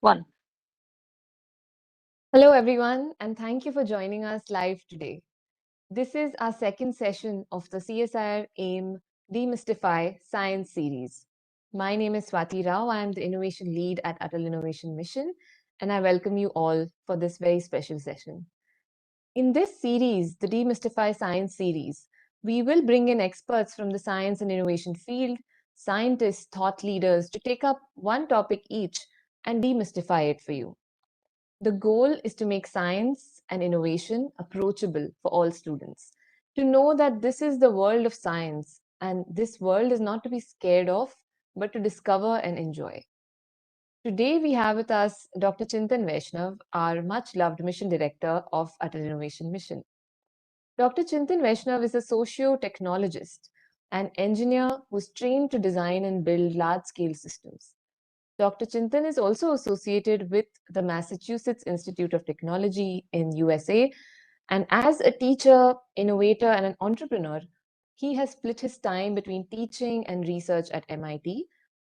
One. Hello, everyone, and thank you for joining us live today. This is our second session of the CSIR AIM Demystify Science series. My name is Swati Rao. I am the Innovation Lead at Atal Innovation Mission, and I welcome you all for this very special session. In this series, the Demystify Science series, we will bring in experts from the science and innovation field, scientists, thought leaders to take up one topic each and demystify it for you. The goal is to make science and innovation approachable for all students, to know that this is the world of science and this world is not to be scared of, but to discover and enjoy. Today we have with us Dr. Chintan Vaishnav, our much loved mission director of Atal Innovation Mission. Dr. Chintan Vaishnav is a socio-technologist, an engineer who's trained to design and build large-scale systems. Dr. Chintan is also associated with the Massachusetts Institute of Technology in USA, and as a teacher, innovator, and an entrepreneur, he has split his time between teaching and research at MIT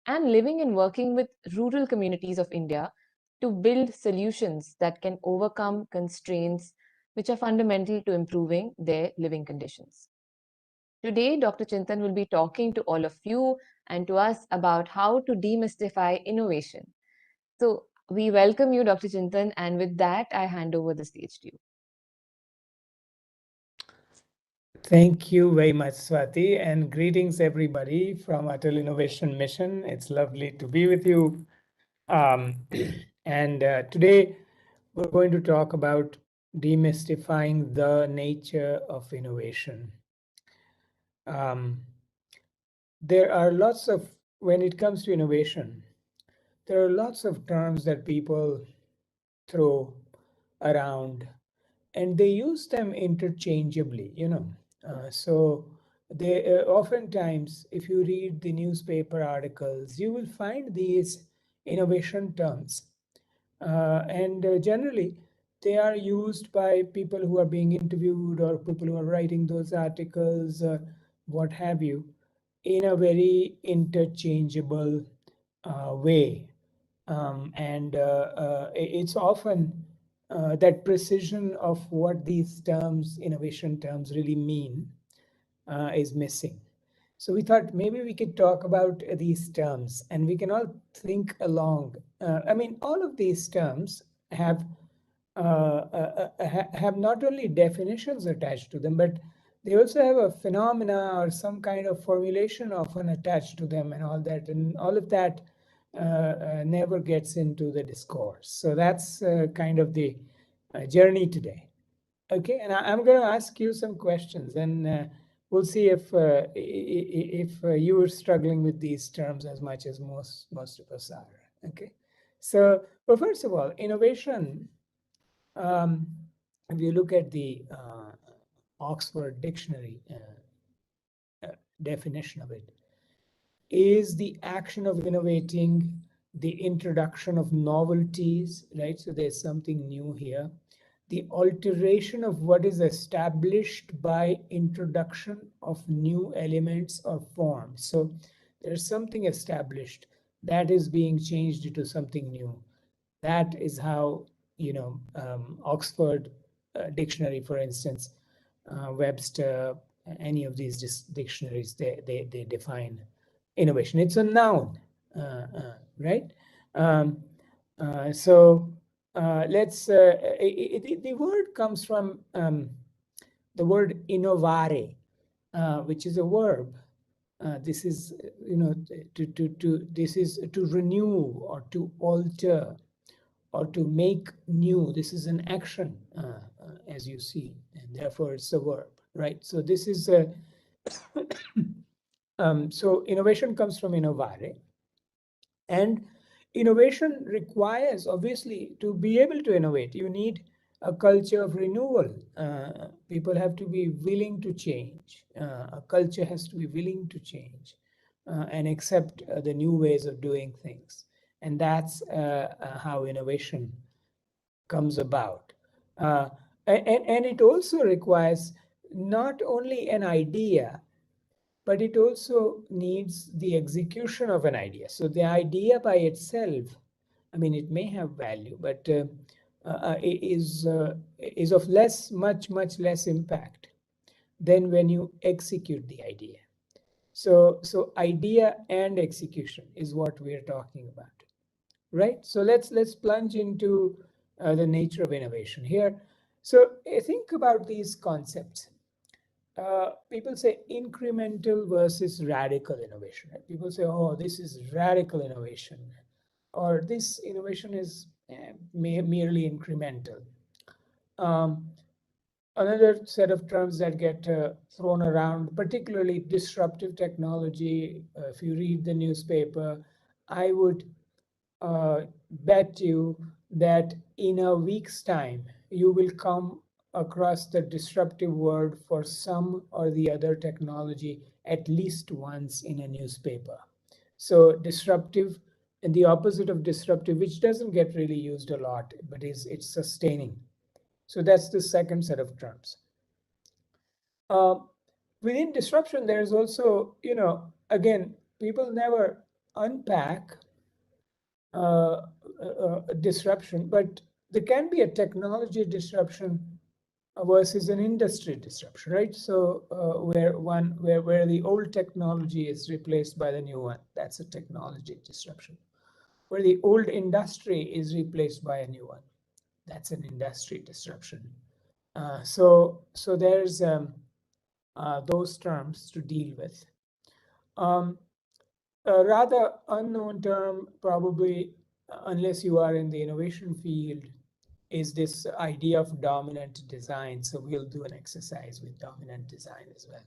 and living and working with rural communities of India to build solutions that can overcome constraints which are fundamental to improving their living conditions. Today, Dr. Chintan will be talking to all of you and to us about how to demystify innovation. So, we welcome you, Dr. Chintan, and with that, I hand over the stage to you. Thank you very much, Swati, and greetings everybody from Atal Innovation Mission. It's lovely to be with you. And today we're going to talk about demystifying the nature of innovation. There are lots of, when it comes to innovation, there are lots of terms that people throw around and they use them interchangeably. So they oftentimes, if you read the newspaper articles, you will find these innovation terms. And generally, they are used by people who are being interviewed or people who are writing those articles, what have you, in a very interchangeable way. And it's often that precision of what these terms, innovation terms, really mean is missing. So we thought maybe we could talk about these terms and we can all think along. I mean, all of these terms have have not only definitions attached to them, but they also have a phenomena or some kind of formulation often attached to them and all that. And all of that never gets into the discourse. So that's kind of the journey today. Okay, and I'm going to ask you some questions, and we'll see if you are struggling with these terms as much as most of us are. Okay, so well, first of all, innovation. If you look at the Oxford Dictionary definition of it, is the action of innovating, the introduction of novelties, right? So there's something new here. The alteration of what is established by introduction of new elements or forms. So there's something established that is being changed into something new. That is how, Oxford Dictionary, for instance, Webster, any of these dictionaries, they define innovation. It's a noun, right? So let's, the word comes from the word innovare, which is a verb. This is, this is to renew or to alter or to make new. This is an action, as you see, and therefore it's a verb, right? So this is a, so innovation comes from innovare, and innovation requires, obviously, to be able to innovate, you need a culture of renewal. People have to be willing to change. A culture has to be willing to change and accept the new ways of doing things. And that's how innovation comes about. And it also requires not only an idea, but it also needs the execution of an idea. So the idea by itself I mean, it may have value, but is of much less impact than when you execute the idea. So idea and execution is what we're talking about, right? So let's plunge into the nature of innovation here. So think about these concepts. People say incremental versus radical innovation. Right? People say, "Oh, this is radical innovation," or "This innovation is merely incremental." Um, Another set of terms that get thrown around, particularly disruptive technology. If you read the newspaper, I would bet you that in a week's time, you will come across the disruptive word for some or the other technology at least once in a newspaper. So, disruptive and the opposite of disruptive, which doesn't get really used a lot, but it's sustaining. So, that's the second set of terms. Uh, Within disruption, there's also, again, people never unpack disruption, but there can be a technology disruption versus an industry disruption, right? So where the old technology is replaced by the new one, that's a technology disruption. Where the old industry is replaced by a new one, that's an industry disruption. So there's those terms to deal with. Um, a rather unknown term, probably, unless you are in the innovation field, is this idea of dominant design. So we'll do an exercise with dominant design as well.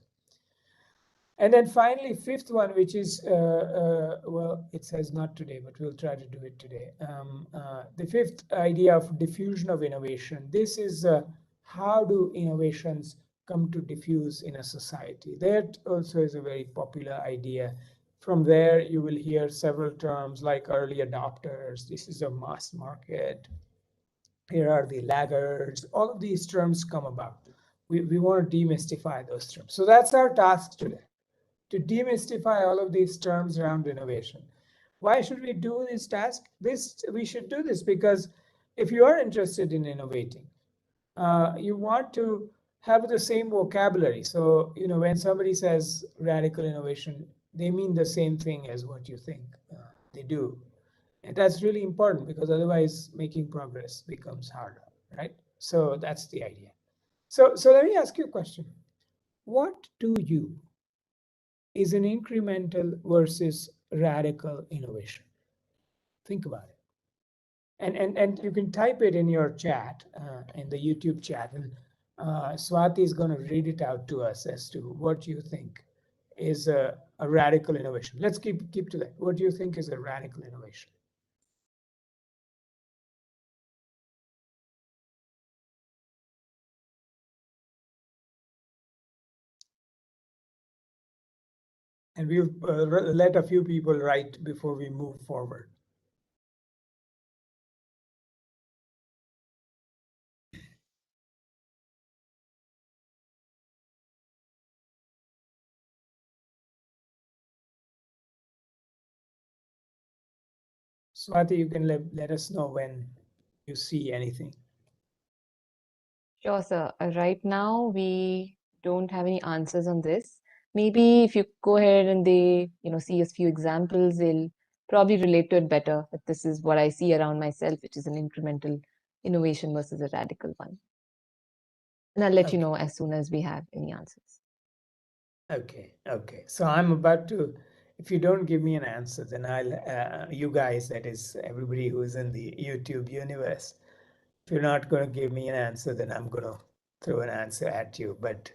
And then finally, fifth one, which is, well, it says not today, but we'll try to do it today. The fifth idea of diffusion of innovation. This is how do innovations come to diffuse in a society? That also is a very popular idea. From there, you will hear several terms like early adopters. This is a mass market. Here are the laggards. All of these terms come about. We want to demystify those terms. So that's our task today, to demystify all of these terms around innovation. Why should we do this task? We should do this because if you are interested in innovating, you want to have the same vocabulary. So, when somebody says radical innovation, they mean the same thing as what you think they do. And that's really important because otherwise making progress becomes harder, right? So that's the idea. So let me ask you a question. What to you is an incremental versus radical innovation? Think about it. And you can type it in your chat, in the YouTube chat, and Swati is going to read it out to us as to what you think is a radical innovation. Let's keep to that. What do you think is a radical innovation? And we'll let a few people write before we move forward. Swati, you can let us know when you see anything. Sure, sir. Right now, we don't have any answers on this. Maybe if you go ahead and they, see a few examples, they'll probably relate to it better. But this is what I see around myself, which is an incremental innovation versus a radical one. And I'll let you Okay. know as soon as we have any answers. Okay. So I'm about to, if you don't give me an answer, then I'll, you guys, that is everybody who's in the YouTube universe, if you're not going to give me an answer, then I'm going to throw an answer at you. But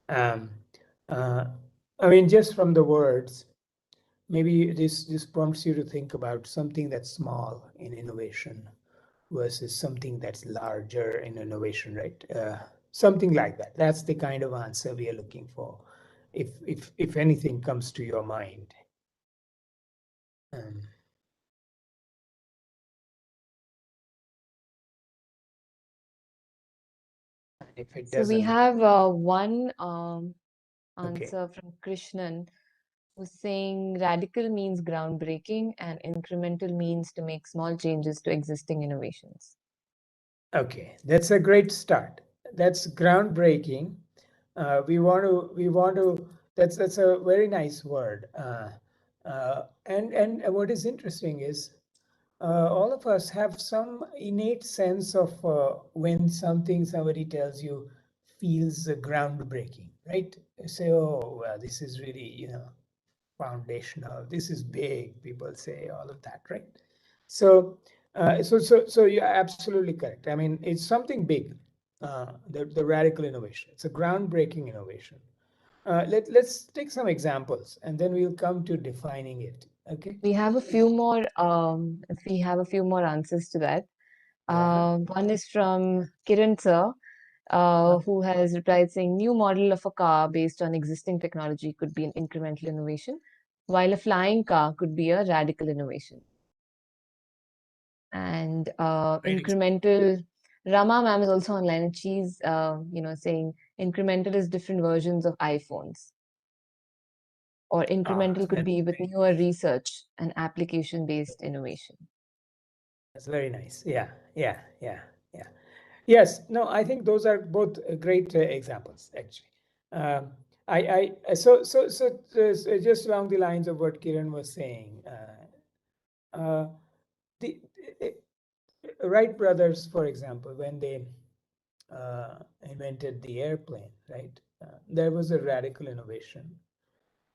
um, uh, I mean, just from the words, maybe this prompts you to think about something that's small in innovation versus something that's larger in innovation, right? Something like that. That's the kind of answer we are looking for, if anything comes to your mind. Um, if it So we doesn't, have one okay. answer from Krishnan, was saying radical means groundbreaking and incremental means to make small changes to existing innovations. Okay, that's a great start. That's groundbreaking. We want to. That's a very nice word. And what is interesting is all of us have some innate sense of when something somebody tells you feels groundbreaking, right? You say, oh, well, this is really, foundational. This is big. People say all of that, right? So, so you're absolutely correct. I mean, it's something big. The radical innovation. It's a groundbreaking innovation. Let's take some examples, and then we'll come to defining it. Okay? We have a few more. We have a few more answers to that. Yeah. One is from Kiran sir, who has replied saying new model of a car based on existing technology could be an incremental innovation, while a flying car could be a radical innovation. And Great. incremental, Rama ma'am is also online, and she's saying incremental is different versions of iPhones, or incremental could That's be with newer research and application based innovation. that's very nice. Yeah, yeah, yeah, yeah. Yes, no, I think those are both great examples, actually. Um, so just along the lines of what Kiran was saying, uh, the Wright brothers, for example, when they invented the airplane, right? There was a radical innovation.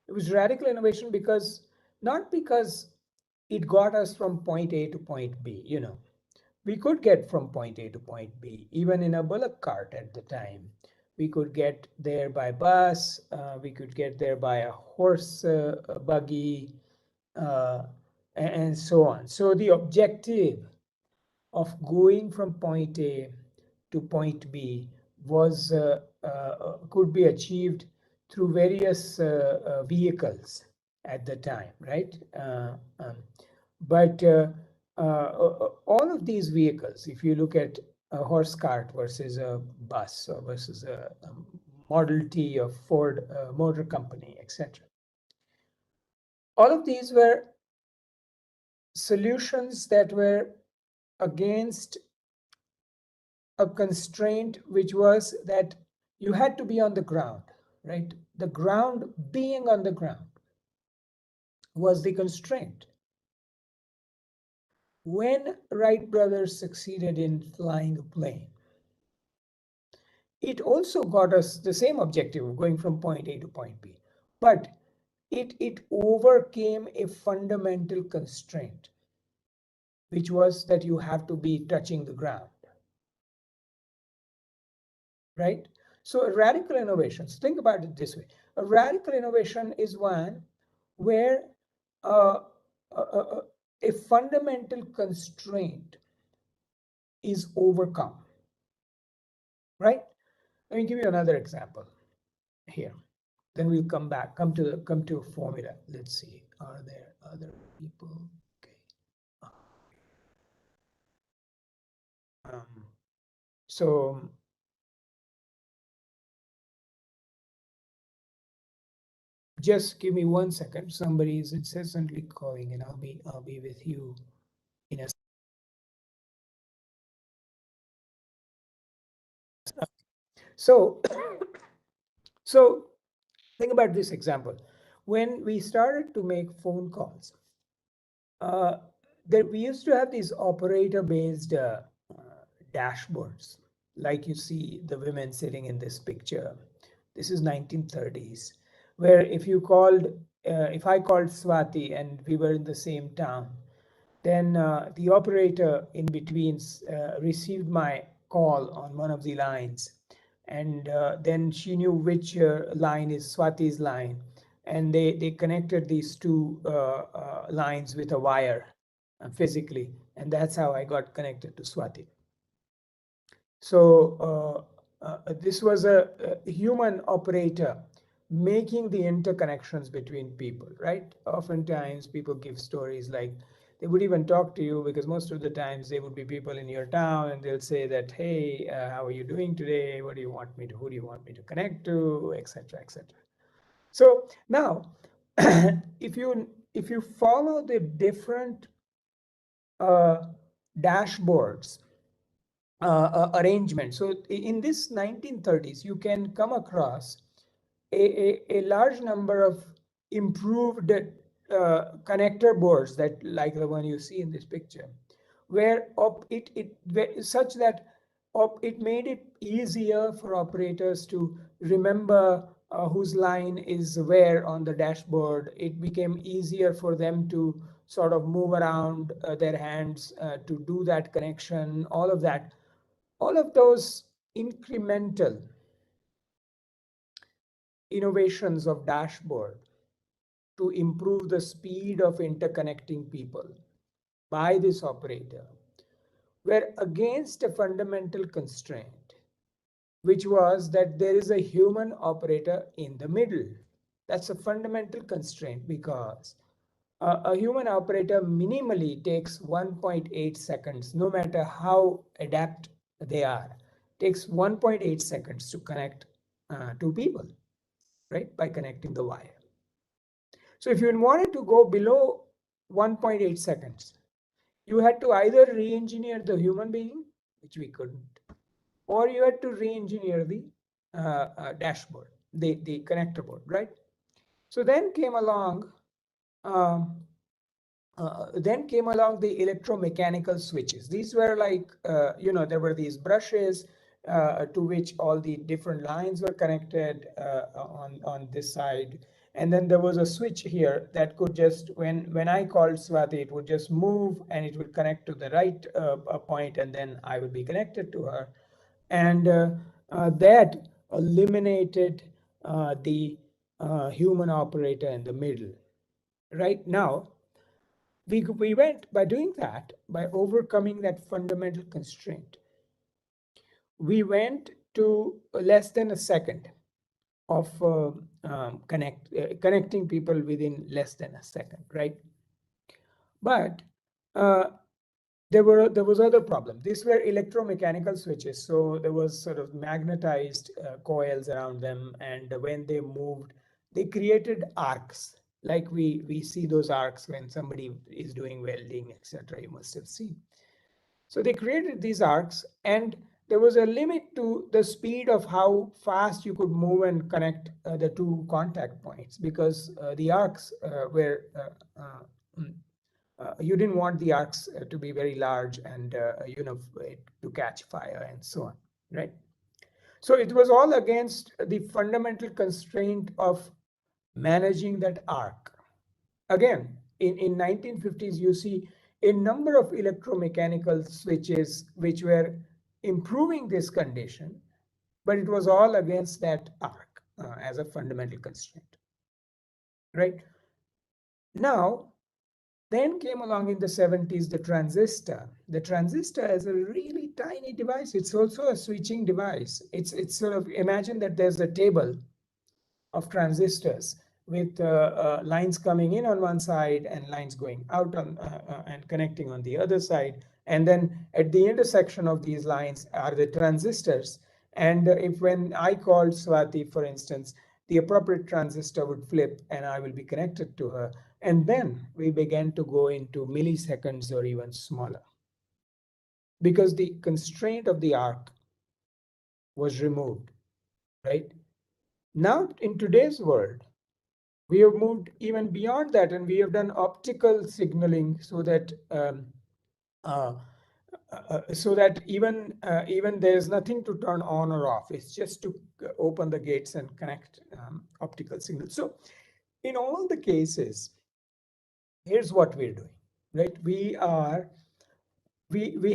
It was radical innovation because not because it got us from point A to point B, we could get from point A to point B, even in a bullock cart at the time. We could get there by bus, we could get there by a horse buggy, uh, and so on. So the objective of going from point A to point B was could be achieved through various vehicles at the time, right? But all of these vehicles, if you look at a horse cart versus a bus or versus a Model T of Ford Motor Company, etc., all of these were solutions that were against a constraint, which was that you had to be on the ground, right? The ground, being on the ground, was the constraint. When Wright brothers succeeded in flying a plane, it also got us the same objective of going from point A to point B, but it overcame a fundamental constraint, which was that you have to be touching the ground, right? So a radical innovation, so think about it this way. A radical innovation is one where uh, a fundamental constraint is overcome, right? Let me give you another example here. Then we'll come to a formula. Let's see. Are there other people? Okay. Um, so just give me 1 second. Somebody is incessantly calling, and I'll be with you in a. So so think about this example. When we started to make phone calls, uh, there we used to have these operator-based dashboards, like you see the women sitting in this picture. This is 1930s, where if I called Swati and we were in the same town, then the operator in between received my call on one of the lines, and then she knew which line is Swati's line, and they connected these two lines with a wire physically, and that's how I got connected to Swati. So this was a human operator making the interconnections between people, right? Oftentimes people give stories like they would even talk to you because most of the times they would be people in your town and they'll say that, hey, how are you doing today? Who do you want me to connect to, etc., etc. So now if you follow the different uh, dashboards arrangement. So in this 1930s, you can come across a large number of improved connector boards that like the one you see in this picture, where such that it made it easier for operators to remember whose line is where on the dashboard. It became easier for them to sort of move around their hands to do that connection, all of those incremental innovations of dashboard to improve the speed of interconnecting people by this operator were against a fundamental constraint, which was that there is a human operator in the middle. That's a fundamental constraint because a human operator minimally takes 1.8 seconds, no matter how adept they are, takes 1.8 seconds to connect two people, right? By connecting the wire. So if you wanted to go below 1.8 seconds, you had to either re-engineer the human being, which we couldn't, or you had to re-engineer the dashboard, the connector board, right? So um, then came along the electromechanical switches. These were like, there were these brushes to which all the different lines were connected on this side. And then there was a switch here that could just, when I called Swati, it would just move and it would connect to the right point, and then I would be connected to her. And that eliminated the human operator in the middle. Right now, we went by doing that, by overcoming that fundamental constraint, we went to less than a second of connecting people within less than a second, right? But uh, there was other problem. These were electromechanical switches, so there was sort of magnetized coils around them, and when they moved, they created arcs, like we see those arcs when somebody is doing welding, etc. You must have seen. So they created these arcs, and there was a limit to the speed of how fast you could move and connect the two contact points, because the arcs were mm, you didn't want the arcs to be very large and to catch fire and so on, right? So it was all against the fundamental constraint of managing that arc. Again, in 1950s, you see a number of electromechanical switches which were improving this condition, but it was all against that arc as a fundamental constraint, right? Now, then came along in the 70s the transistor. The transistor is a really tiny device. It's also a switching device. It's sort of, imagine that there's a table of transistors with lines coming in on one side and lines going out on and connecting on the other side. And then at the intersection of these lines are the transistors. And if when I called Swati, for instance, the appropriate transistor would flip and I will be connected to her. And then we began to go into milliseconds or even smaller, because the constraint of the arc was removed, right? Now, in today's world, we have moved even beyond that, and we have done optical signaling so that uh, even there's nothing to turn on or off. It's just to open the gates and connect optical signals. So in all the cases, here's what we're doing, right? We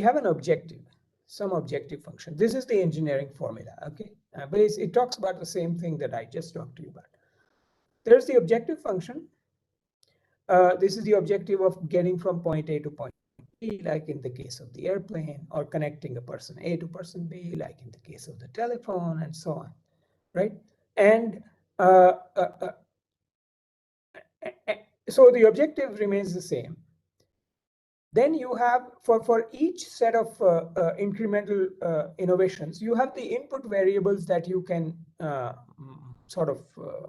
have an objective, some objective function. This is the engineering formula, okay? But it talks about the same thing that I just talked to you about. There's the objective function. This is the objective of getting from point A to point B, like in the case of the airplane, or connecting a person A to person B, like in the case of the telephone, and so on, right? And uh, uh, uh, so the objective remains the same. Then you have, for each set of incremental innovations, you have the input variables that you can sort of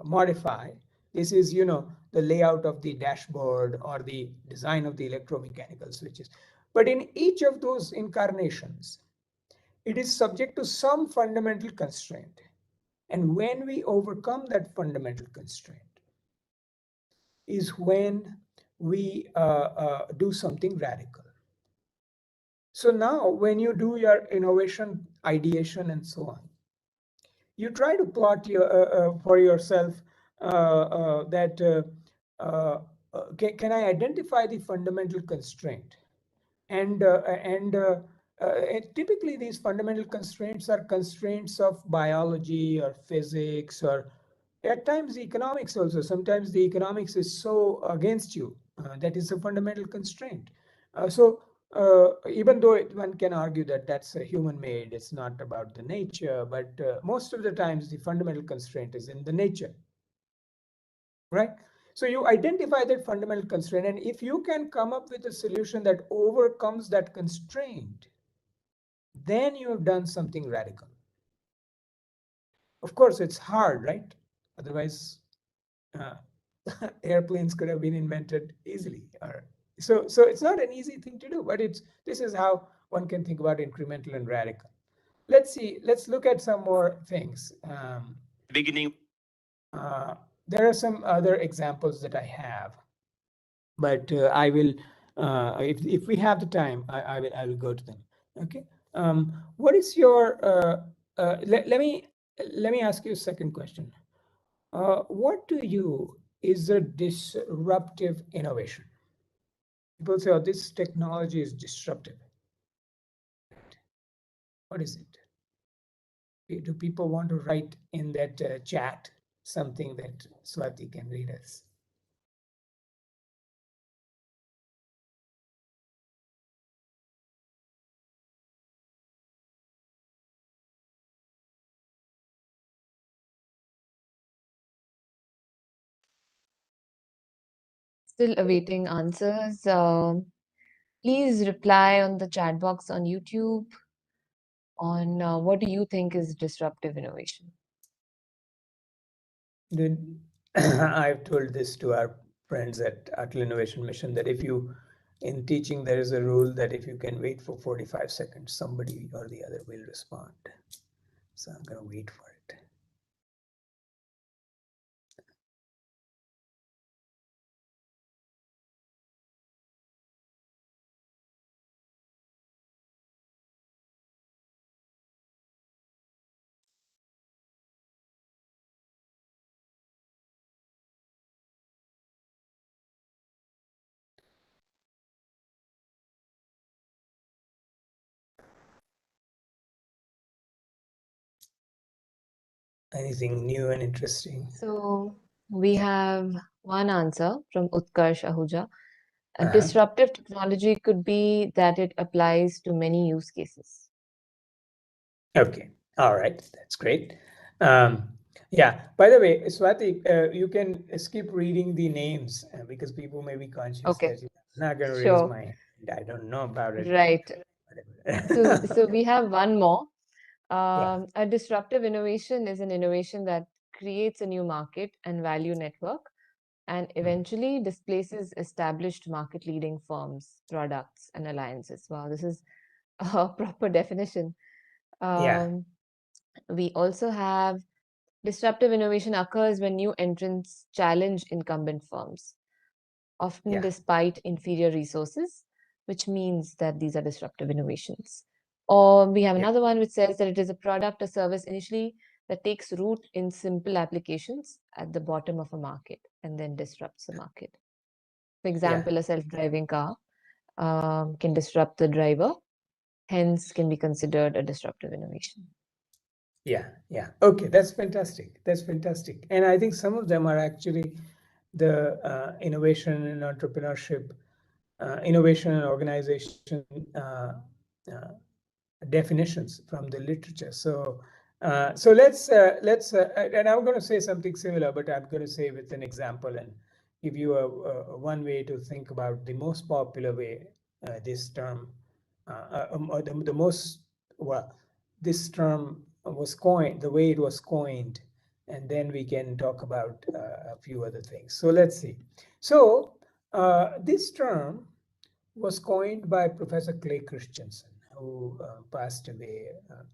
modify This is, the layout of the dashboard or the design of the electromechanical switches. But in each of those incarnations, it is subject to some fundamental constraint. And when we overcome that fundamental constraint, is when we do something radical. So now, when you do your innovation ideation and so on, you try to plot for yourself that can I identify the fundamental constraint? And typically these fundamental constraints are constraints of biology or physics or at times economics also. Sometimes the economics is so against you that is a fundamental constraint. Even though one can argue that that's a human made, it's not about the nature, but most of the times the fundamental constraint is in the nature, right? So you identify that fundamental constraint, and if you can come up with a solution that overcomes that constraint, then you have done something radical. Of course, it's hard, right? Otherwise, uh, airplanes could have been invented easily. So it's not an easy thing to do, but this is how one can think about incremental and radical. Let's look at some more things. Beginning. Uh, there are some other examples that I have, but I will, if we have the time, I will go to them. Okay. What is your? Let me ask you a second question. What to you is a disruptive innovation? People say, "Oh, this technology is disruptive." What is it? Do people want to write in that chat something that Swati can read us? Still awaiting answers. Please reply on the chat box on YouTube on what do you think is disruptive innovation? I've told this to our friends at Atal Innovation Mission that if you, in teaching, there is a rule that if you can wait for 45 seconds, somebody or the other will respond. So I'm going to wait for it. Anything new and interesting? So we have one answer from Utkarsh Ahuja. A Uh-huh. disruptive technology could be that it applies to many use cases. Okay. All right. That's great. Um, yeah. By the way, Swati, you can skip reading the names because people may be conscious Okay, that you're not going to raise sure. my hand. I don't know about it. Right. So we have one more. Yeah. A disruptive innovation is an innovation that creates a new market and value network and Mm. eventually displaces established market leading firms, products, and alliances. Wow, this is a proper definition. Yeah. Um, we also have disruptive innovation occurs when new entrants challenge incumbent firms, often Yeah. despite inferior resources, which means that these are disruptive innovations. Or we have Yeah. another one which says that it is a product or service initially that takes root in simple applications at the bottom of a market and then disrupts the market. For Yeah. example, a self driving car can disrupt the driver, hence, can be considered a disruptive innovation. Yeah. Yeah. Okay. That's fantastic. That's fantastic. And I think some of them are actually the innovation and entrepreneurship, innovation and organization uh, definitions from the literature. So let's and I'm going to say something similar, but I'm going to say with an example and give you one way to think about the most popular way this term, the most well, this term was coined, the way it was coined and then we can talk about a few other things. So let's see. So this term was coined by Professor Clay Christensen, who passed away a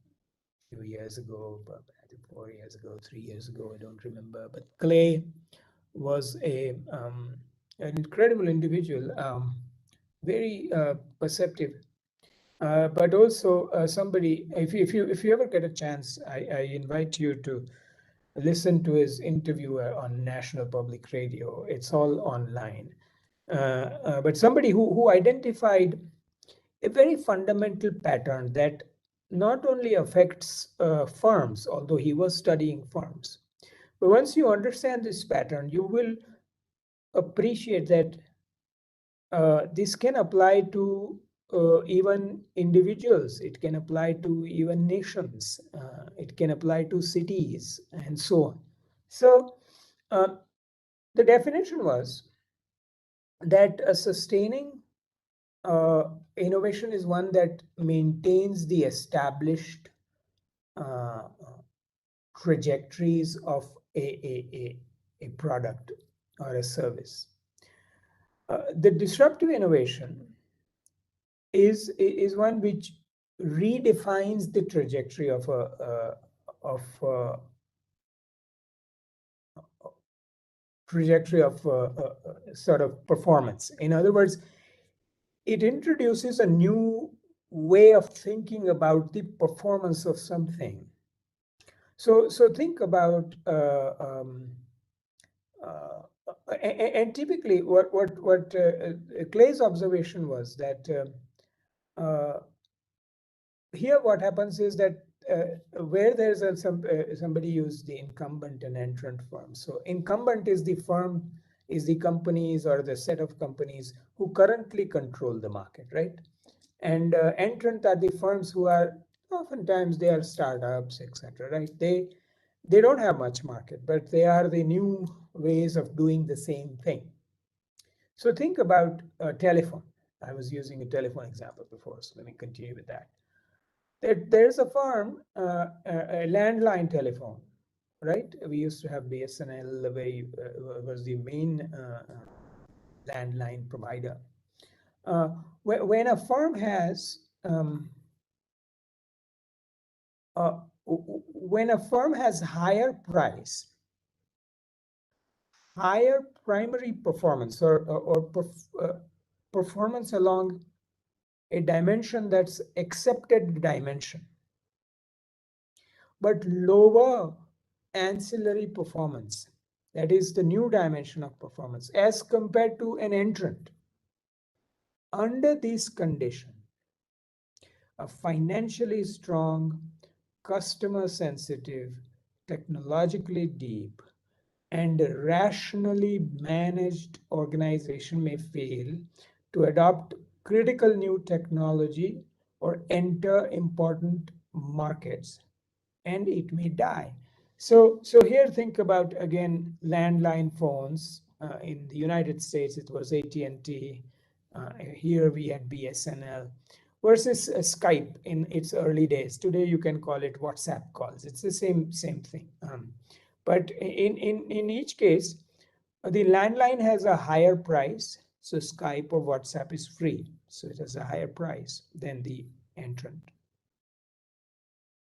few years ago, I think 4 years ago, 3 years ago, I don't remember. But Clay was an incredible individual, very perceptive, but also somebody. If you ever get a chance, I invite you to listen to his interview on National Public Radio. It's all online. But somebody who identified a very fundamental pattern that not only affects firms, although he was studying firms, but once you understand this pattern, you will appreciate that this can apply to even individuals, it can apply to even nations, it can apply to cities, and so on. So, uh, the definition was that a sustaining uh, innovation is one that maintains the established uh, trajectories of a product or a service. The disruptive innovation is one which redefines the trajectory of sort of performance. In other words, it introduces a new way of thinking about the performance of something. So think about uh, and typically what Clay's observation was that here what happens is that where there's somebody used the incumbent and entrant firm. So incumbent is the firm, is the companies or the set of companies who currently control the market, right? And entrant are the firms who are oftentimes they are startups, etc. Right? They don't have much market, but they are the new ways of doing the same thing. So think about a telephone. I was using a telephone example before, so let me continue with that. There's a firm, a landline telephone, right? We used to have BSNL, was the main landline provider. When a firm has when a firm has higher primary performance performance along a dimension that's accepted dimension, but lower ancillary performance, that is the new dimension of performance, as compared to an entrant. Under this condition, a financially strong, customer sensitive, technologically deep, and rationally managed organization may fail to adopt critical new technology or enter important markets, and it may die. So here think about again landline phones. In the United States, it was AT&T. Here we had BSNL versus Skype in its early days. Today you can call it WhatsApp calls. It's the same thing. But in each case, the landline has a higher price. So Skype or WhatsApp is free. So it has a higher price than the entrant.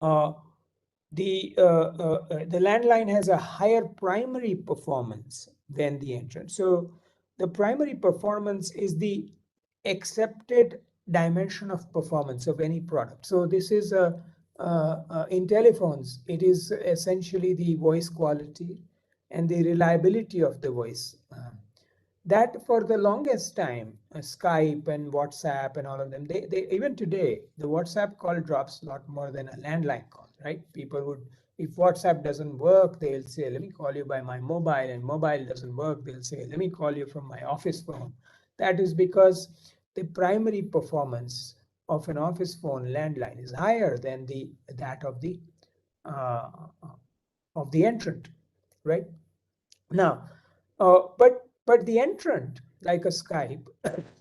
Uh, the landline has a higher primary performance than the entrant. So the primary performance is the accepted dimension of performance of any product. So this is in telephones, it is essentially the voice quality and the reliability of the voice. That for the longest time, Skype and WhatsApp and all of them, they even today, the WhatsApp call drops a lot more than a landline call, right? People would, if WhatsApp doesn't work, they'll say, let me call you by my mobile, and mobile doesn't work, they'll say, let me call you from my office phone. That is because the primary performance of an office phone landline is higher than that uh, of the entrant, right? Now, but the entrant, like a Skype,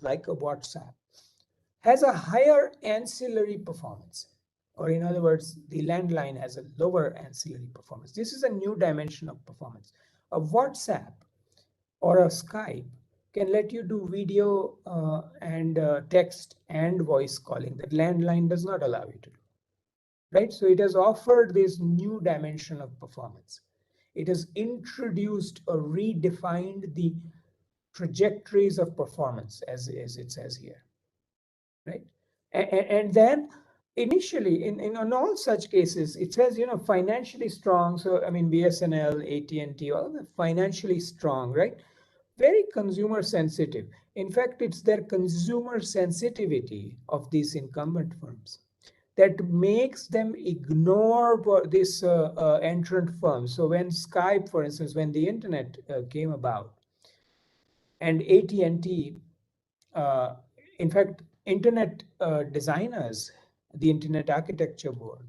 like a WhatsApp, has a higher ancillary performance. Or in other words, the landline has a lower ancillary performance. This is a new dimension of performance. A WhatsApp or a Skype can let you do video and text and voice calling that landline does not allow you to do. Right? So it has offered this new dimension of performance. It has introduced or redefined the trajectories of performance, as it says here, right? And then initially, in all such cases, it says, financially strong. So, I mean, BSNL, AT&T, all of them financially strong, right? Very consumer sensitive. In fact, it's their consumer sensitivity of these incumbent firms that makes them ignore this entrant firm. So when Skype, for instance, when the internet came about, and AT&T, uh, in fact, internet designers, the Internet Architecture Board,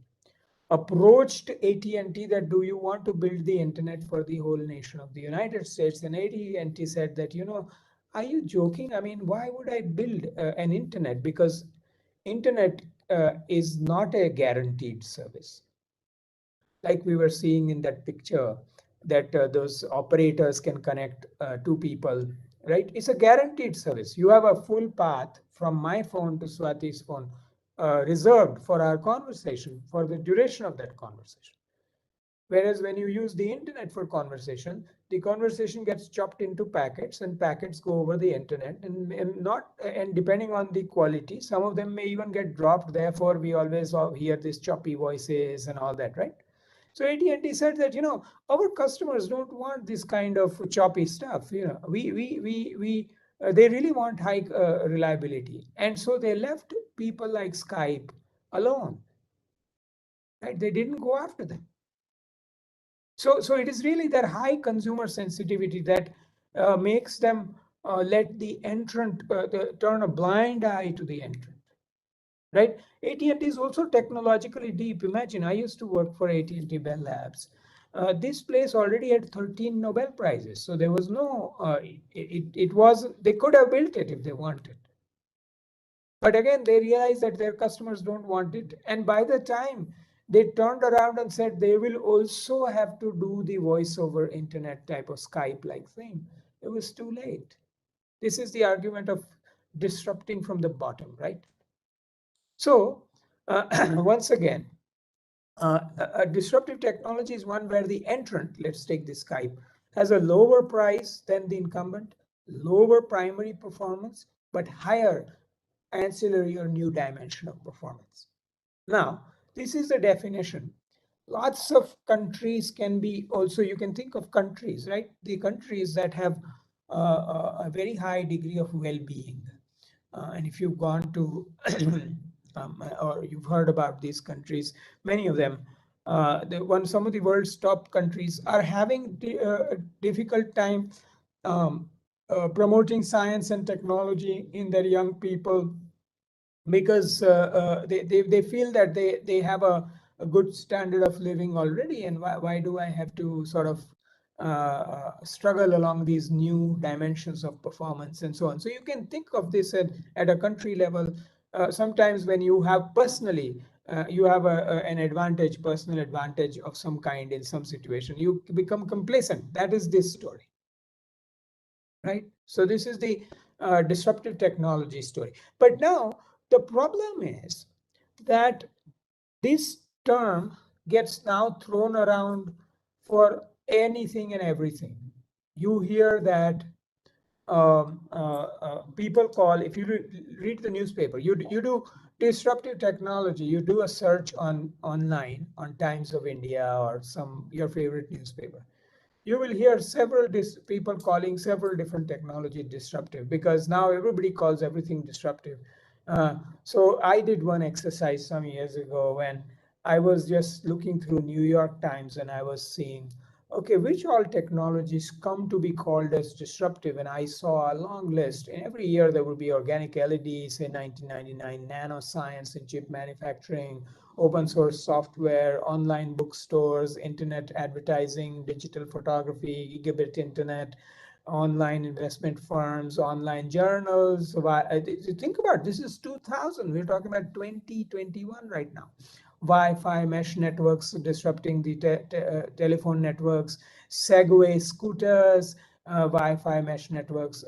approached AT&T that do you want to build the internet for the whole nation of the United States? And AT&T said that, are you joking? I mean, why would I build an internet? Because internet is not a guaranteed service. Like we were seeing in that picture, that those operators can connect two people, right? It's a guaranteed service. You have a full path from my phone to Swati's phone, reserved for our conversation for the duration of that conversation. Whereas when you use the internet for conversation, the conversation gets chopped into packets, and packets go over the internet, and depending on the quality, some of them may even get dropped. Therefore, we always hear these choppy voices and all that, right? So AT&T said that, our customers don't want this kind of choppy stuff. They really want high reliability, and so they left people like Skype alone. Right? They didn't go after them. So it is really their high consumer sensitivity that makes them let the entrant turn a blind eye to the entrant. Right? AT&T is also technologically deep. Imagine, I used to work for AT&T Bell Labs. This place already had 13 Nobel Prizes. So there was no, it was, they could have built it if they wanted. But again, they realized that their customers don't want it. And by the time they turned around and said they will also have to do the voice over internet type of Skype like thing, it was too late. This is the argument of disrupting from the bottom, right? So, once again, a disruptive technology is one where the entrant, let's take this Skype, has a lower price than the incumbent, lower primary performance, but higher ancillary or new dimension of performance. Now, this is the definition. Lots of countries can be also, you can think of countries, right? The countries that have a very high degree of well-being. And if you've gone to or you've heard about these countries, many of them, some of the world's top countries are having a difficult time um, promoting science and technology in their young people, because they feel that they have a good standard of living already, and why do I have to sort of struggle along these new dimensions of performance and so on. So you can think of this at a country level. Sometimes when you have personally, you have an advantage, personal advantage of some kind in some situation, you become complacent. That is this story, right? So this is the disruptive technology story. But now the problem is that this term gets now thrown around for anything and everything. You hear that people call, if you read the newspaper, you do disruptive technology, you do a search online on Times of India or your favorite newspaper, you will hear several people calling several different technology disruptive, because now everybody calls everything disruptive. So I did one exercise some years ago when I was just looking through New York Times, and I was seeing, okay, which all technologies come to be called as disruptive? And I saw a long list. And every year there would be organic LEDs in 1999, nanoscience in chip manufacturing, open source software, online bookstores, internet advertising, digital photography, gigabit internet, online investment firms, online journals. Think about it, this is 2000. We're talking about 2021 right now. Wi-Fi mesh networks disrupting the telephone networks, Segway scooters, Wi-Fi mesh networks,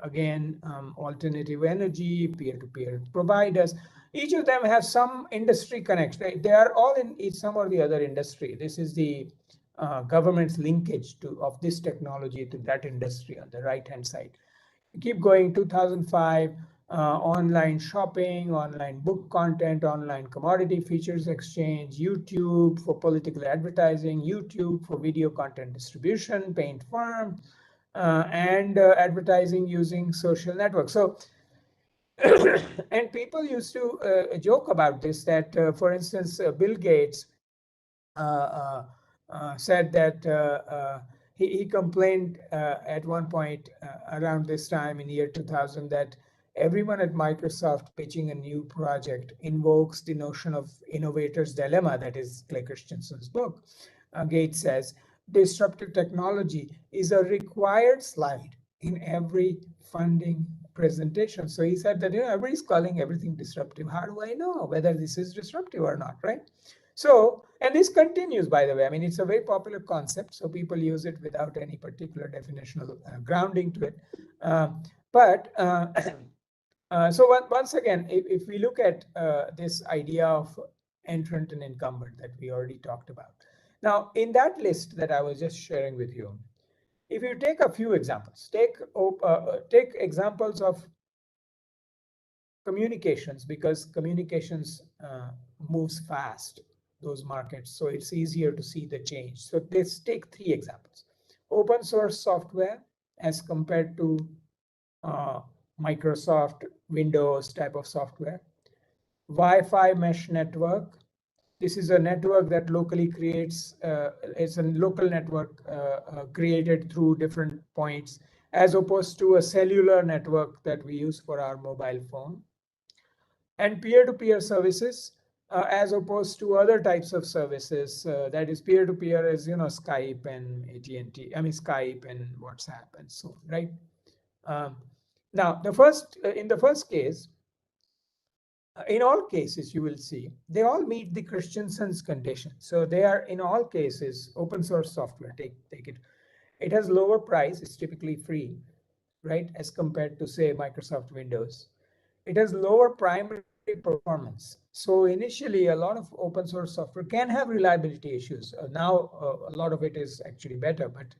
again, alternative energy, peer-to-peer providers. Each of them have some industry connection. They are all in some or the other industry. This is the government's linkage of this technology to that industry on the right hand side. You keep going. 2005, online shopping, online book content, online commodity features exchange, YouTube for political advertising, YouTube for video content distribution, paint firm, and advertising using social networks. So and people used to joke about this, that for instance, Bill Gates uh, uh, said that he complained at one point around this time in year 2000 that everyone at Microsoft pitching a new project invokes the notion of innovator's dilemma. That is Clay Christensen's book. Gates says disruptive technology is a required slide in every funding presentation. So he said that, everybody's calling everything disruptive. How do I know whether this is disruptive or not, right? So, and this continues, by the way. I mean, it's a very popular concept, so people use it without any particular definitional grounding to it. But so once again, if we look at this idea of entrant and incumbent that we already talked about. Now, in that list that I was just sharing with you, if you take a few examples, take examples of communications, because communications moves fast, those markets, so it's easier to see the change. So let's take three examples. Open source software as compared to uh, Microsoft Windows type of software. Wi-Fi mesh network. This is a network that locally creates, it's a local network created through different points, as opposed to a cellular network that we use for our mobile phone. And peer-to-peer services, as opposed to other types of services, that is peer-to-peer is, Skype and AT&T, I mean Skype and WhatsApp and so on, right? Um, Now, in the first case, in all cases, you will see they all meet the Christensen's condition. So they are, in all cases, open source software. Take it. It has lower price. It's typically free, right, as compared to, say, Microsoft Windows. It has lower primary performance. So initially, a lot of open source software can have reliability issues. Now, a lot of it is actually better, but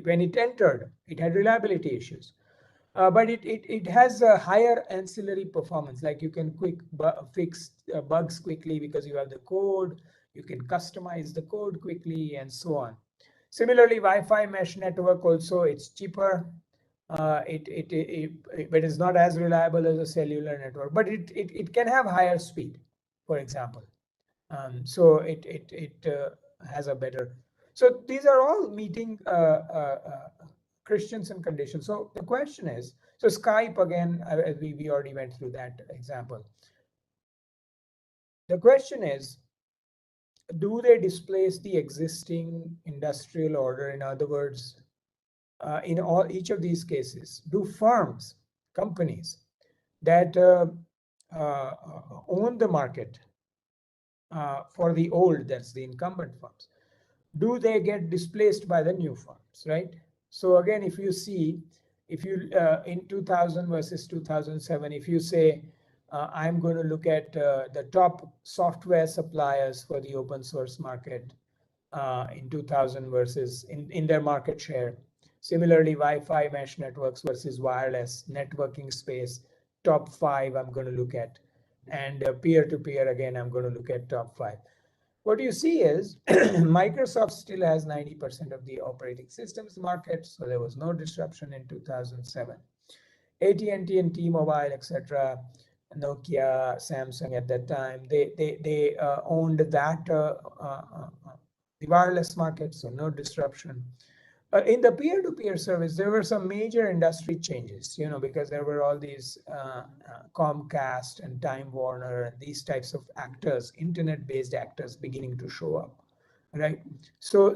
when it entered, it had reliability issues. But it has a higher ancillary performance, like you can fix bugs quickly because you have the code, you can customize the code quickly, and so on. Similarly, Wi-Fi mesh network also, it's cheaper. But it's not as reliable as a cellular network, but it can have higher speed, for example. So it has a better. So these are all meeting Christensen conditions. So the question is, so Skype again, we already went through that example. The question is, do they displace the existing industrial order? In other words, in each of these cases, do firms, companies that uh, own the market for the old, that's the incumbent firms, do they get displaced by the new firms, right? So again, if you see, if you in 2000 versus 2007, if you say, I'm going to look at the top software suppliers for the open source market in 2000 versus in their market share. Similarly, Wi-Fi mesh networks versus wireless networking space, top five I'm going to look at. And peer-to-peer, again, I'm going to look at top five. What you see is Microsoft still has 90% of the operating systems market, so there was no disruption in 2007. AT&T and T-Mobile, etc., Nokia, Samsung at that time, they owned that the wireless market, so no disruption. In the peer-to-peer service, there were some major industry changes, because there were all these Comcast and Time Warner and these types of actors, internet-based actors beginning to show up. right? So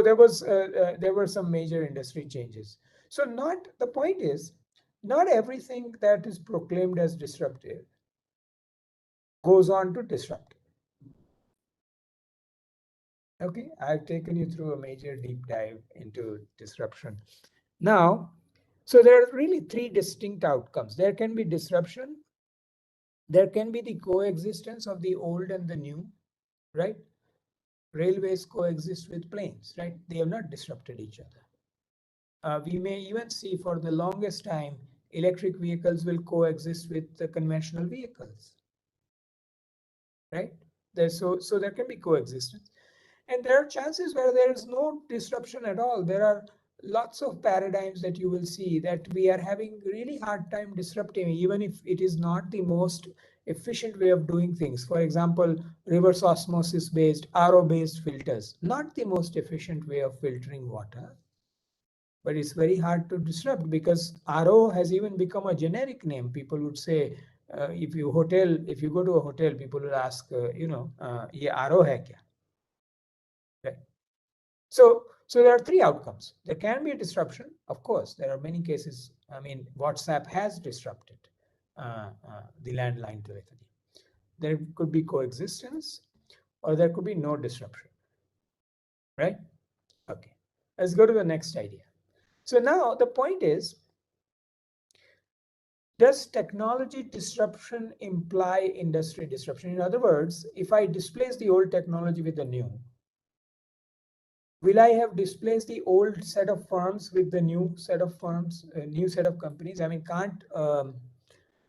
there were some major industry changes. So not the point is, not everything that is proclaimed as disruptive goes on to disrupt. Okay, I've taken you through a major deep dive into disruption. Now, so there are really three distinct outcomes. There can be disruption, there can be the coexistence of the old and the new, right? Railways coexist with planes, right? They have not disrupted each other. We may even see for the longest time, electric vehicles will coexist with the conventional vehicles, right? So there can be coexistence. And there are chances where there is no disruption at all. There are lots of paradigms that you will see that we are having really hard time disrupting, even if it is not the most efficient way of doing things. For example, reverse osmosis based, RO based filters, not the most efficient way of filtering water, but it's very hard to disrupt because RO has even become a generic name. People would say, if you go to a hotel, people will ask, ye RO hai kya? Right. So there are three outcomes. There can be a disruption. Of course, there are many cases. I mean, WhatsApp has disrupted the landline telephony. There could be coexistence, or there could be no disruption. Right? Okay. Let's go to the next idea. So now the point is, does technology disruption imply industry disruption? In other words, if I displace the old technology with the new, will I have displaced the old set of firms with the new set of firms, new set of companies? I mean, can't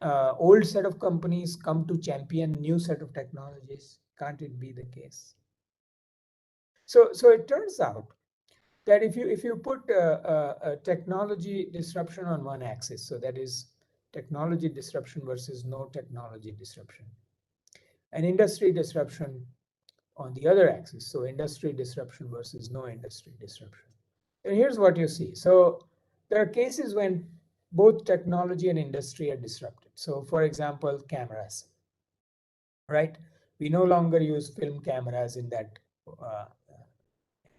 old set of companies come to champion new set of technologies? Can't it be the case? So it turns out that if you put technology disruption on one axis, so that is technology disruption versus no technology disruption, and industry disruption on the other axis, so industry disruption versus no industry disruption. And here's what you see. So there are cases when both technology and industry are disrupted. So for example, cameras, right? We no longer use film cameras in that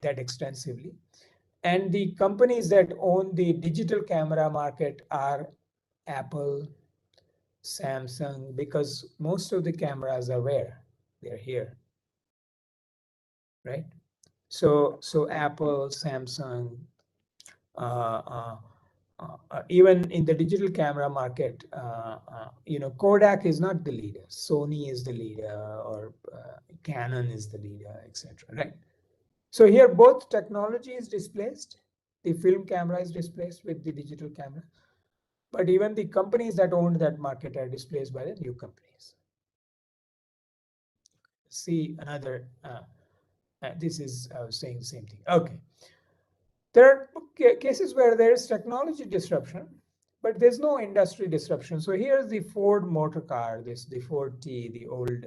extensively. And the companies that own the digital camera market are Apple, Samsung, because most of the cameras are where? They're here, right? So Apple, Samsung, uh, uh, even in the digital camera market, Kodak is not the leader. Sony is the leader, or Canon is the leader, etc. Right? So here both technology is displaced. The film camera is displaced with the digital camera, but even the companies that owned that market are displaced by the new companies. See another. This is saying the same thing. Okay. There are cases where there is technology disruption, but there's no industry disruption. So here's the Ford motor car, the Ford T, the old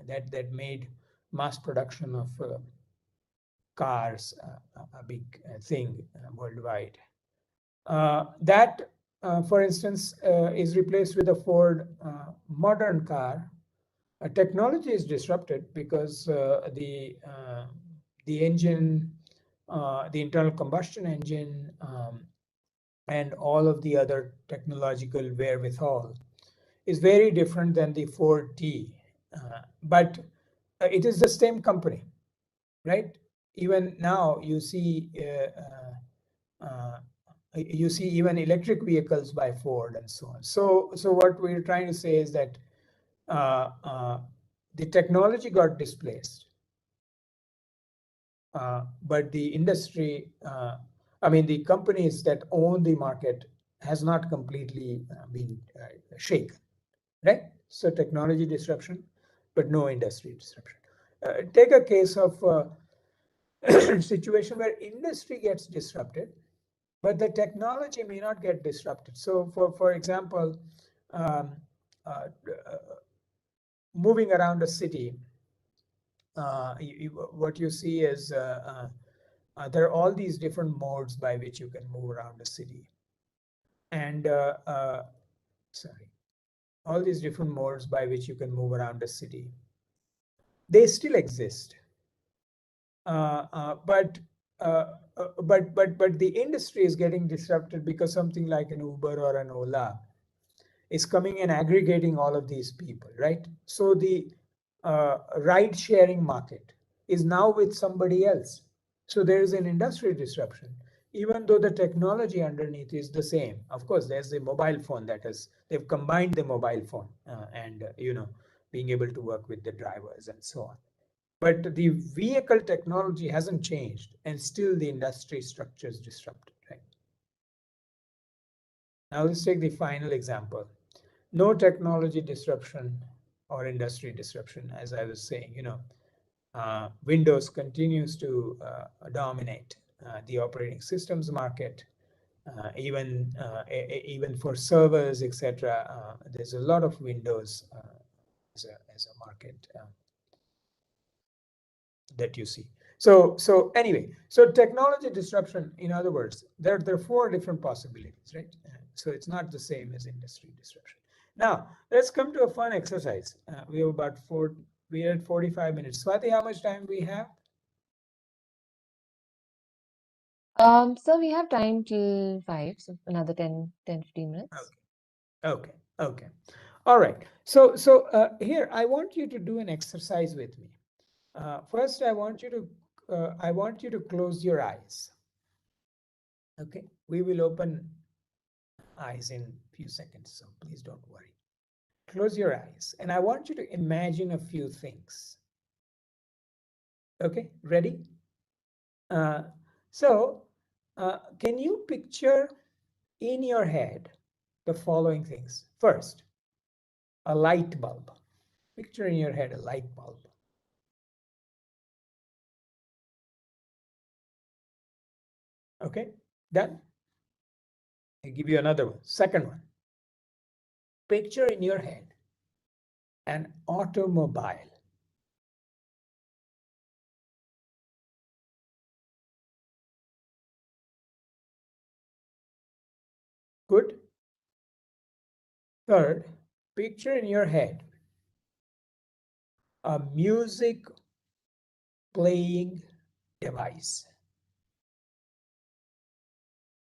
that made mass production of cars a big thing worldwide. That, for instance, is replaced with a Ford modern car. Technology is disrupted because the engine, the internal combustion engine, and all of the other technological wherewithal is very different than the Ford T. But it is the same company, right? Even now, you see even electric vehicles by Ford and so on. So what we're trying to say is that uh, uh, the technology got displaced, but the industry, I mean, the companies that own the market has not completely been shaken, right? So technology disruption, but no industry disruption. Take a case of situation where industry gets disrupted, but the technology may not get disrupted. So for example, um, uh, moving around a city, what you see is there are all these different modes by which you can move around a city. And sorry, all these different modes by which you can move around a city, they still exist. But but the industry is getting disrupted because something like an Uber or an Ola is coming and aggregating all of these people, right? So the ride sharing market is now with somebody else. So there is an industry disruption, even though the technology underneath is the same. Of course, there's the mobile phone that has, they've combined the mobile phone and, being able to work with the drivers and so on. But the vehicle technology hasn't changed, and still the industry structure is disrupted, right? Now let's take the final example. No technology disruption or industry disruption, as I was saying, Windows continues to dominate the operating systems market. Even for servers, etc. There's a lot of Windows as a market that you see. So anyway, so technology disruption, in other words, there are four different possibilities, right? So it's not the same as industry disruption. Now let's come to a fun exercise. We have about we are at 45 minutes. Swati, how much time we have? So we have time till 5, so another 10-15 minutes. Okay, okay. All right. So here I want you to do an exercise with me. First, I want you to close your eyes. Okay, we will open eyes in a few seconds, so please don't worry. Close your eyes, and I want you to imagine a few things. Okay, ready? Uh, so, can you picture in your head the following things? First, a light bulb. Picture in your head a light bulb. Okay, done? I give you another one. Second one. Picture in your head an automobile. Good. Third, picture in your head a music playing device.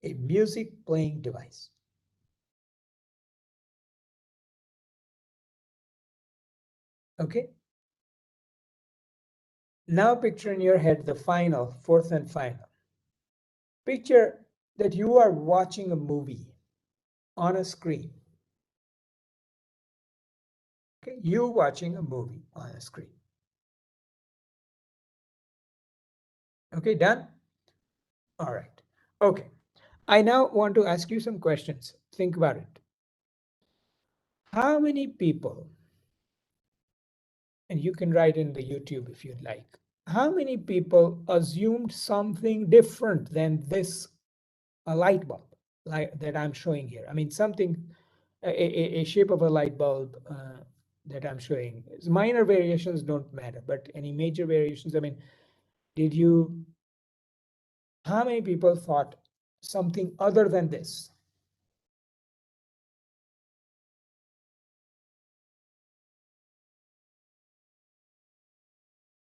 A music playing device. Okay. Now picture in your head the final, fourth and final. Picture that you are watching a movie on a screen. Okay, you watching a movie on a screen. Okay, done? All right. Okay. I now want to ask you some questions. Think about it. How many people, and you can write in the YouTube if you'd like, how many people assumed something different than this a light bulb like that I'm showing here? I mean, something, a shape of a light bulb that I'm showing. Minor variations don't matter, but any major variations, I mean, did you, how many people thought something other than this?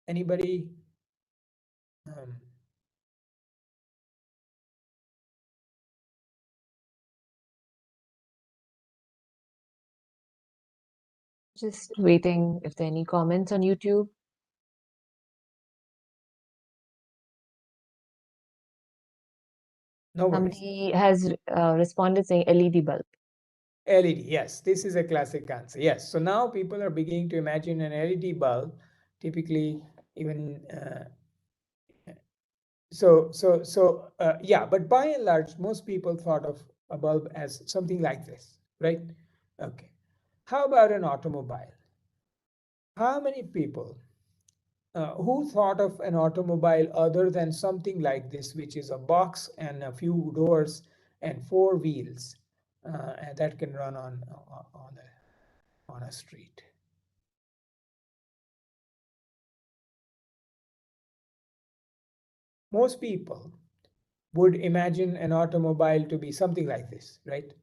Anybody? Um, Just waiting if there are any comments on YouTube. no worries. Somebody has responded saying LED bulb. LED, yes, this is a classic answer. Yes, so now people are beginning to imagine an LED bulb, typically even yeah, but by and large, most people thought of a bulb as something like this, right? Okay. How about an automobile? How many people who thought of an automobile other than something like this, which is a box and a few doors and four wheels, and that can run on a street? Most people would imagine an automobile to be something like this, right?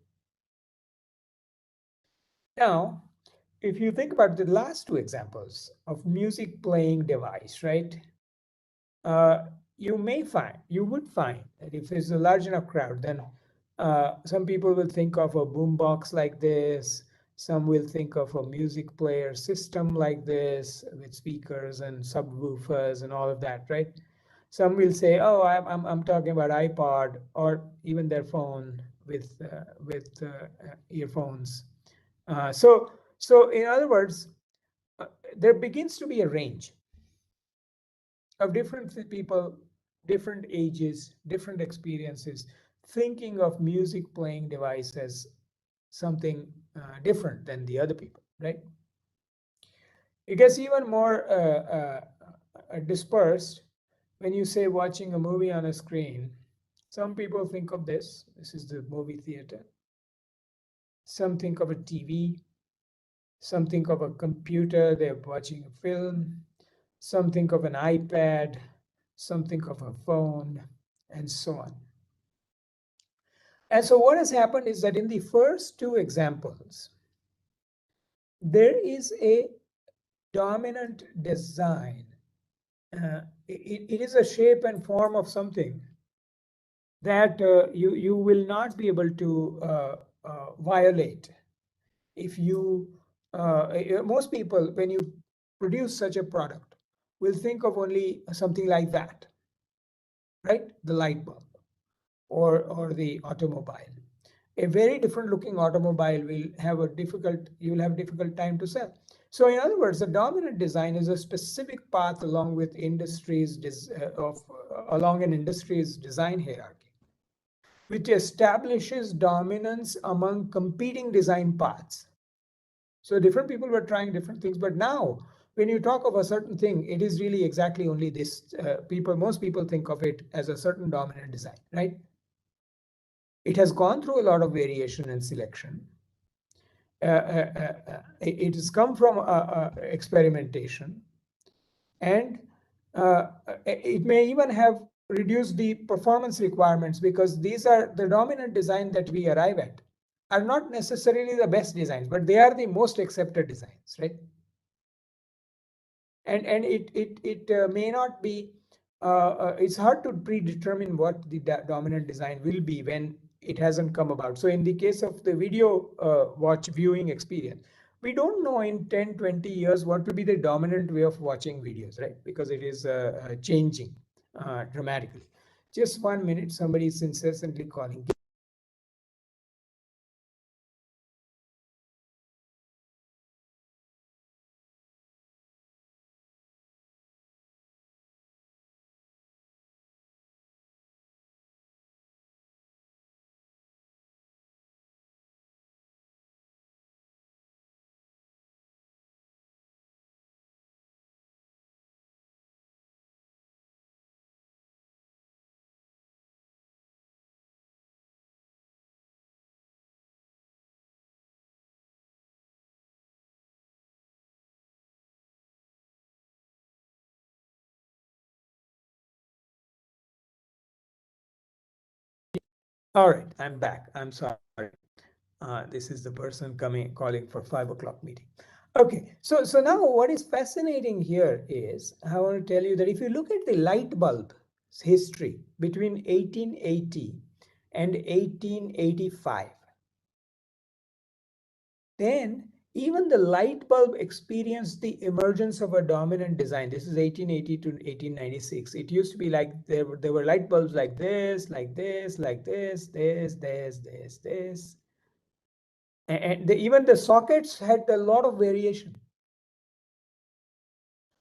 Now, if you think about the last two examples of music playing device, right? uh, you would find that if it's a large enough crowd, then some people will think of a boombox like this. Some will think of a music player system like this with speakers and subwoofers and all of that, right? Some will say, "Oh, I'm talking about iPod or even their phone with earphones." So in other words, uh, there begins to be a range of different people, different ages, different experiences, thinking of music playing device as something different than the other people, right? It gets even more dispersed when you say watching a movie on a screen. Some people think of this. This is the movie theater. Some think of a TV. Some think of a computer. They're watching a film. Some think of an iPad. Some think of a phone, and so on. And so what has happened is that in the first two examples, there is a dominant design. It is a shape and form of something that you will not be able to violate if you most people when you produce such a product will think of only something like that, right? The light bulb or the automobile. A very different looking automobile will have a difficult, you will have difficult time to sell. So in other words, the dominant design is a specific path along with industries along an industry's design hierarchy, which establishes dominance among competing design paths. So different people were trying different things, but now when you talk of a certain thing, it is really exactly only this. Most people think of it as a certain dominant design, right? It has gone through a lot of variation and selection. It has come from experimentation, and it may even have reduced the performance requirements because these are the dominant design that we arrive at are not necessarily the best designs, but they are the most accepted designs, right? And it may not be it's hard to predetermine what the dominant design will be when it hasn't come about. So in the case of the video watch viewing experience, we don't know in 10-20 years what will be the dominant way of watching videos, right? Because it is changing dramatically. Just 1 minute, somebody is incessantly calling. All right, I'm back. I'm sorry. This is the person calling for 5 o'clock meeting. Okay, so now what is fascinating here is I want to tell you that if you look at the light bulb history between 1880 and 1885, then even the light bulb experienced the emergence of a dominant design. This is 1880 to 1896. It used to be like there were light bulbs like this, like this, like this. And even the sockets had a lot of variation.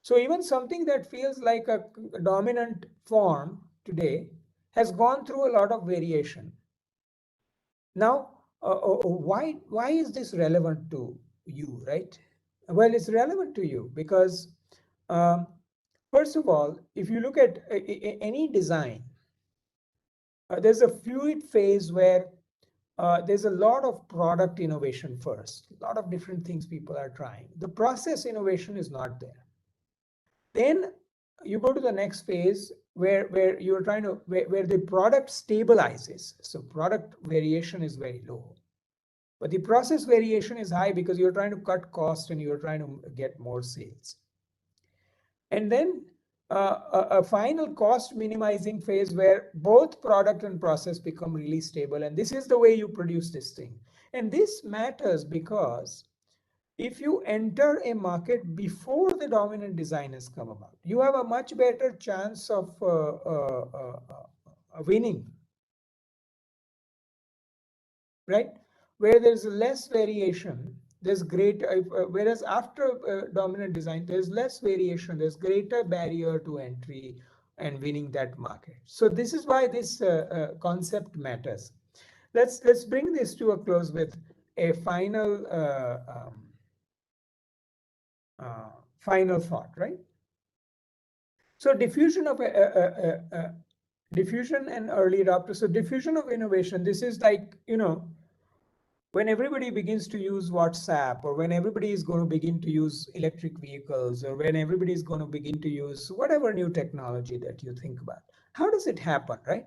So even something that feels like a dominant form today has gone through a lot of variation. Now, why is this relevant to you, right? Well, it's relevant to you because, um, first of all, if you look at any design, there's a fluid phase where there's a lot of product innovation first, a lot of different things people are trying. The process innovation is not there. Then you go to the next phase where you're trying to where the product stabilizes. So product variation is very low, but the process variation is high because you're trying to cut cost and you're trying to get more sales. And then a final cost minimizing phase where both product and process become really stable. And this is the way you produce this thing. And this matters because if you enter a market before the dominant design has come about, you have a much better chance of winning, right? Where there's less variation, there's great, whereas after dominant design, there's less variation, there's greater barrier to entry and winning that market. So this is why this concept matters. Let's bring this to a close with a final thought, right? So diffusion and early adopters. So diffusion of innovation. This is like, when everybody begins to use WhatsApp, or when everybody is going to begin to use electric vehicles, or when everybody is going to begin to use whatever new technology that you think about. How does it happen, right?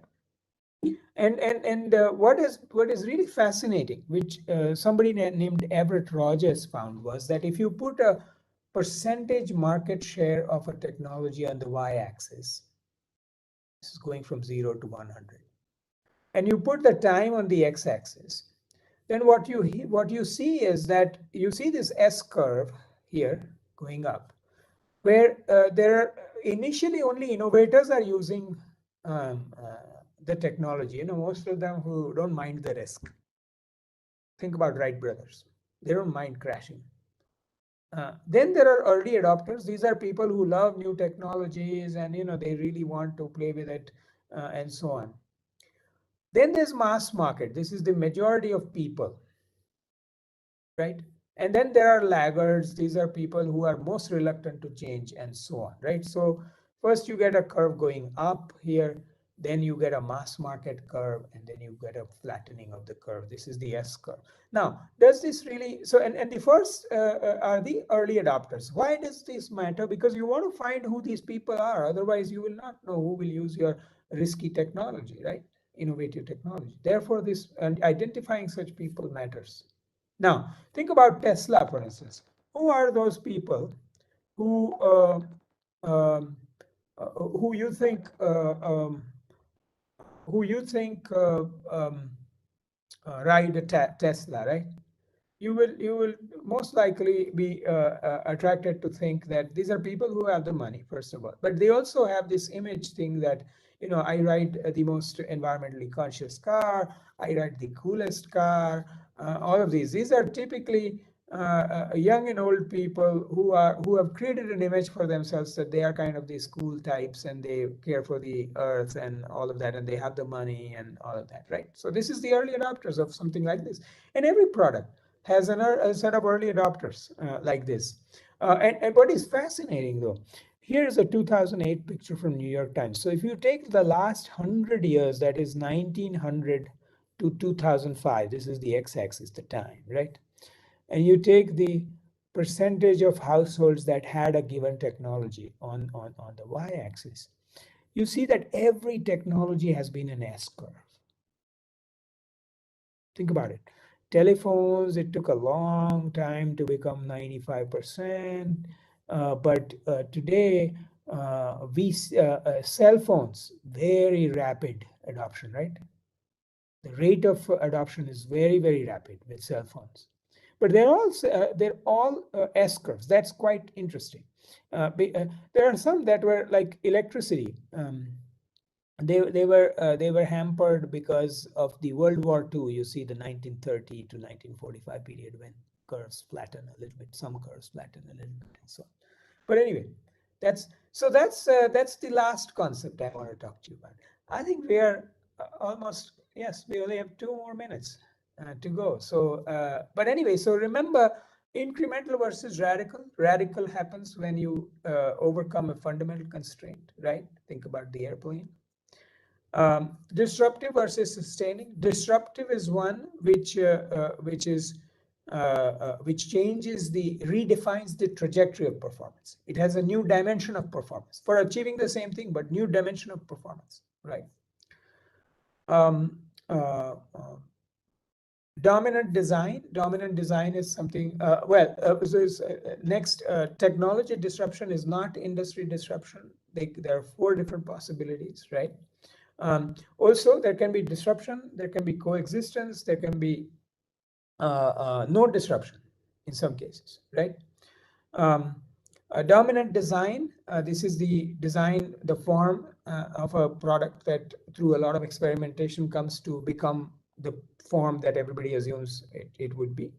And what is really fascinating, which somebody named Everett Rogers found, was that if you put a percentage market share of a technology on the y-axis, this is going from 0 to 100, and you put the time on the x-axis, then what you see is that you see this S curve here going up, where there are initially only innovators are using the technology. Most of them who don't mind the risk. Think about Wright brothers; they don't mind crashing. Then there are early adopters. These are people who love new technologies, and they really want to play with it, and so on. Then there's mass market. This is the majority of people, right? And then there are laggards. These are people who are most reluctant to change, and so on, right? So first you get a curve going up here, then you get a mass market curve, and then you get a flattening of the curve. This is the S curve. Now, does this really, so, and the first are the early adopters. Why does this matter? Because you want to find who these people are. Otherwise, you will not know who will use your risky technology, right? Innovative technology. Therefore, this, and identifying such people matters. Now, think about Tesla, for instance. Who are those people who um, who you think ride a Tesla, right? You will most likely be attracted to think that these are people who have the money, first of all, but they also have this image thing that, I ride the most environmentally conscious car, I ride the coolest car. All of these are typically young and old people who have created an image for themselves that they are kind of these cool types, and they care for the earth and all of that, and they have the money and all of that, right? So this is the early adopters of something like this. And every product has a set of early adopters like this. And what is fascinating, though, here is a 2008 picture from New York Times. So if you take the last 100 years, that is 1900 to 2005, this is the x-axis, the time, right? And you take the percentage of households that had a given technology on the y-axis, you see that every technology has been an S curve. Think about it. Telephones, it took a long time to become 95%, but today, cell phones, very rapid adoption, right? The rate of adoption is very, very rapid with cell phones. But they're all S curves. That's quite interesting. There are some that were like electricity. They were hampered because of the World War II. You see the 1930 to 1945 period when curves flatten a little bit, some curves flatten a little bit, and so on. But anyway, that's the last concept I want to talk to you about. I think we are almost, yes, we only have 2 more minutes to go. So, but anyway, so remember, incremental versus radical. Radical happens when you overcome a fundamental constraint, right? Think about the airplane. Disruptive versus sustaining. Disruptive is one which changes redefines the trajectory of performance. It has a new dimension of performance for achieving the same thing, but new dimension of performance, right? Um, uh, uh, Dominant design. Dominant design is something. Next, technology disruption is not industry disruption. There are four different possibilities, right? Also, there can be disruption, there can be coexistence, there can be no disruption in some cases, right? Um, a dominant design, this is the design, the form of a product that through a lot of experimentation comes to become the form that everybody assumes it would be.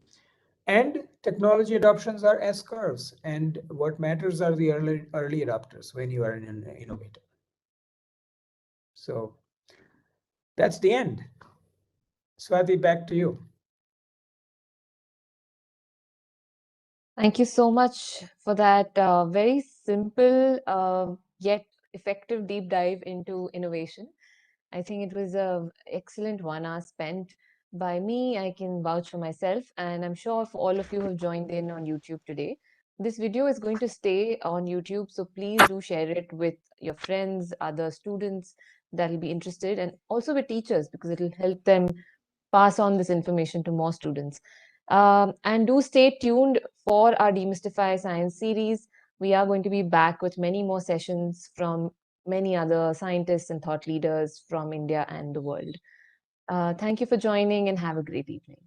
And technology adoptions are S curves, and what matters are the early adopters when you are an innovator. So that's the end. Swati, back to you. Thank you so much for that very simple yet effective deep dive into innovation. I think it was a excellent 1 hour spent by me. I can vouch for myself, and I'm sure for all of you who have joined in on YouTube today. This video is going to stay on YouTube, so please do share it with your friends, other students that will be interested, and also with teachers because it will help them pass on this information to more students. And do stay tuned for our Demystify Science series. We are going to be back with many more sessions from many other scientists and thought leaders from India and the world. Thank you for joining and have a great evening.